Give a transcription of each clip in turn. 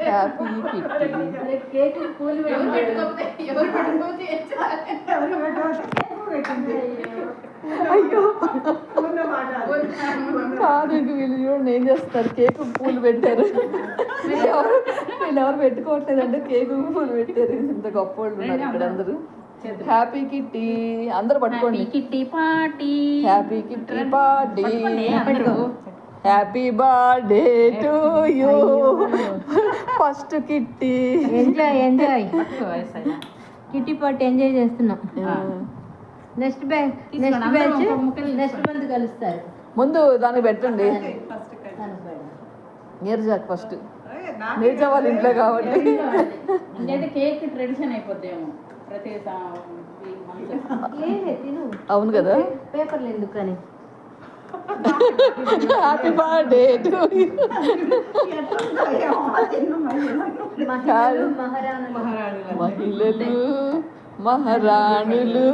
Happy cake పూలు అయ్యో కాదు వీళ్ళు చూడండి ఏం చేస్తారు, కేక్ పూలు పెట్టారు. వీళ్ళు ఎవరు పెట్టుకోవట్లేదంటే కేక్ పూలు పెట్టారు. ఇంత గొప్ప వాళ్ళు ఉన్నారు ఇక్కడ అందరూ. హ్యాపీ కిట్టి అందరూ పట్టుకోండి. Kitty party, happy kitty party, happy birthday to you. First kitty enjoy kitty party enjoy చేస్తున్నాం. నెక్స్ట్ మంత్ కలుస్తారు. ముందు దాన్ని పెట్టండి. నీరజాకి ఫస్ట్, నీరజ వాళ్ళ ఇంట్లో కాబట్టి కేక్ ట్రెడిషన్ అయిపోద్దేమో ప్రతి అవును కదా. పేపర్లు ఎందుకు కానీ హ్యాపీ బర్త్డే టు యూ. మహిళలు మహారాణులు.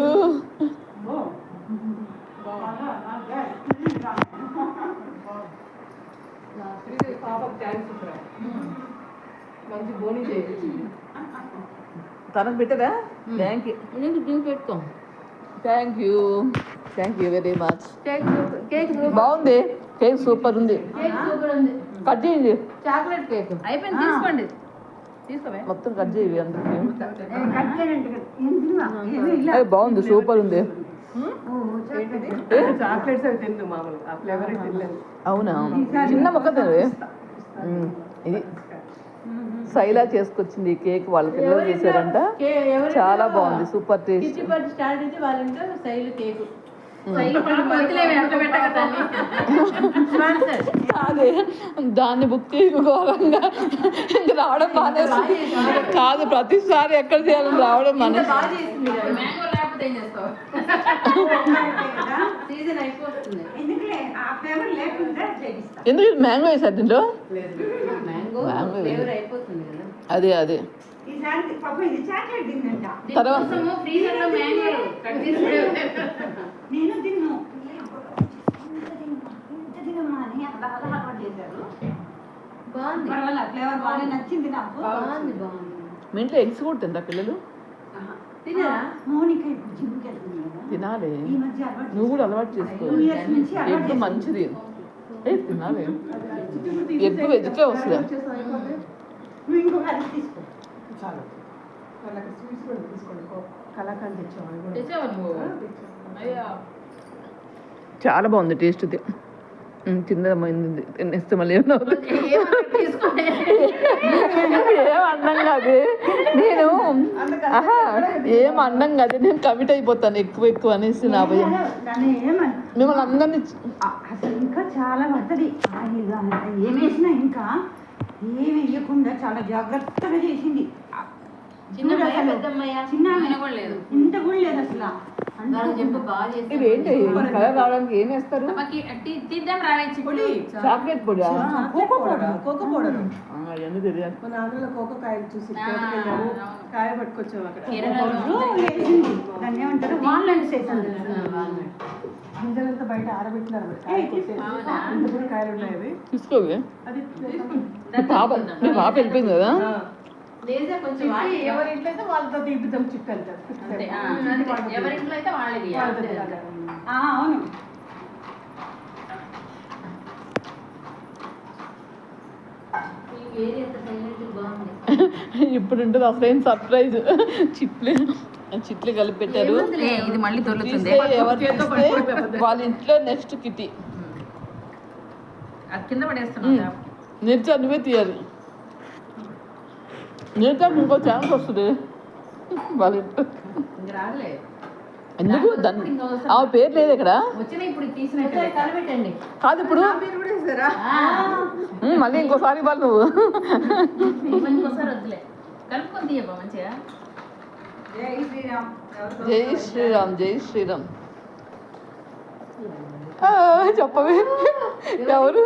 తనకు పెట్టదా? థ్యాంక్ యూ పెట్టుకో. Thank you very much. బాగుంది కేక్, సూపర్ ఉంది. కట్ చేయండి. చాక్లెట్ కేక్ అయిపోయింది, తీసుకోండి. మొత్తం కట్ చేయి అందరికి. అది బాగుంది, సూపర్ ఉంది. అవునా, చిన్న మొక్క తినవే. ఇది శైలా చేసుకొచ్చింది ఈ కేక్, వాళ్ళ పిల్లలు చేశారంట. చాలా బాగుంది, సూపర్ టేస్ట్. అదే దాన్ని బుక్ చేసుకోవాలంగా ఇంకా రావడం మానేసి కాదు, ప్రతిసారి ఎక్కడ చేయాలని రావడం మానేసి. ఎందుకు మ్యాంగో వేసారు దీంట్లో? అదే అదే తర్వాత మీ ఇంట్లో ఎగ్స్ కూడా తింటా పిల్లలు? తినాలి, నువ్వు కూడా అలవాటు చేసుకో. ఎగ్ మంచిది, తినాలి. ఎగ్ వెజ్కే వస్తుంది. చాలా బాగుంది టేస్ట్. తిన్నదమ్మైంది, తినేస్తే మళ్ళీ ఏమన్నా ఏం అన్నం కాదు. నేను ఏం అన్నం కాదు, నేను కమిట్ అయిపోతాను ఎక్కువ అనేసి నా భయం. మిమ్మల్ని అందరినీ అసలు ఇంకా చాలా పడుతుంది. ఏం వేసినా ఇంకా ఏమి వేయకుండా చాలా జాగ్రత్తగా చేసింది. ఇంత కూడా లేదు అసలు. ఇవేంటి కలర్ రావడానికి ఏం వేస్తారు? చాక్లెట్ పొడి, కోకో పౌడర్. అవన్నీ తెలియాలి. మన ఆంధ్రలో కోకో కాయలు చూసి కాయ పట్టుకొచ్చాము అక్కడ. ఏమంటారు వాల్నట్స్ వేసాను. గింజలంతా బయట ఆరబెట్టినారు. కాయలు ఉన్నాయి, తీసుకోవే. పాప వెళ్ళిపోయింది కదా. ఎవరింట్లో అయితే వాళ్ళతో తీపిద్దాం చిక్కలు. ఎవరింట్లో అయితే వాళ్ళది. అవును, ఇప్పుడు ఉంటుంది అసలు సర్ప్రైజ్. చిట్లు కలిపి పెట్టారు. ఇది మళ్ళీ దొరుకుతుంది వాళ్ళ ఇంట్లో నెక్స్ట్ కిటీ. కింద పడేస్తున్నా. నేర్చా నువ్వే తీయాలి. నేర్చా ఇంకో ఛాన్స్ వస్తుంది వాళ్ళ ఇంట్లో. ఎందుకు దాన్ని ఆ పేరు లేదు ఇక్కడ. కాదు ఇప్పుడు మళ్ళీ ఇంకోసారి ఇవ్వాలి నువ్వు. జై శ్రీరామ్, జై శ్రీరామ్. చెప్పవే ఎవరు?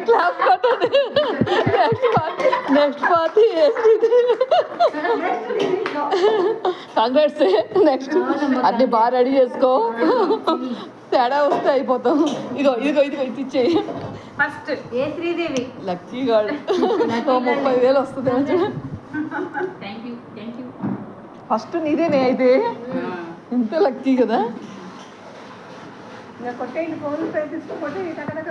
క్లాస్ కొట్టండి. Next party congrats. నెక్స్ట్ అన్ని బాగా రెడీ చేసుకో. తేడా వస్తే అయిపోతాం. ఇదిగో ఇదిగో ఇదిగో ఇది ఇచ్చేయి. ఫస్ట్ ఏ శ్రీదేవి లక్కీ గాడు 30,000 వస్తుంది. థ్యాంక్ యూ ఫస్ట్ నీదేనే అయితే ఇంత లక్కీ కదా. ఇంకా కొట్టేయండి ఫోన్ పే తీసుకో కొట్టేయండి.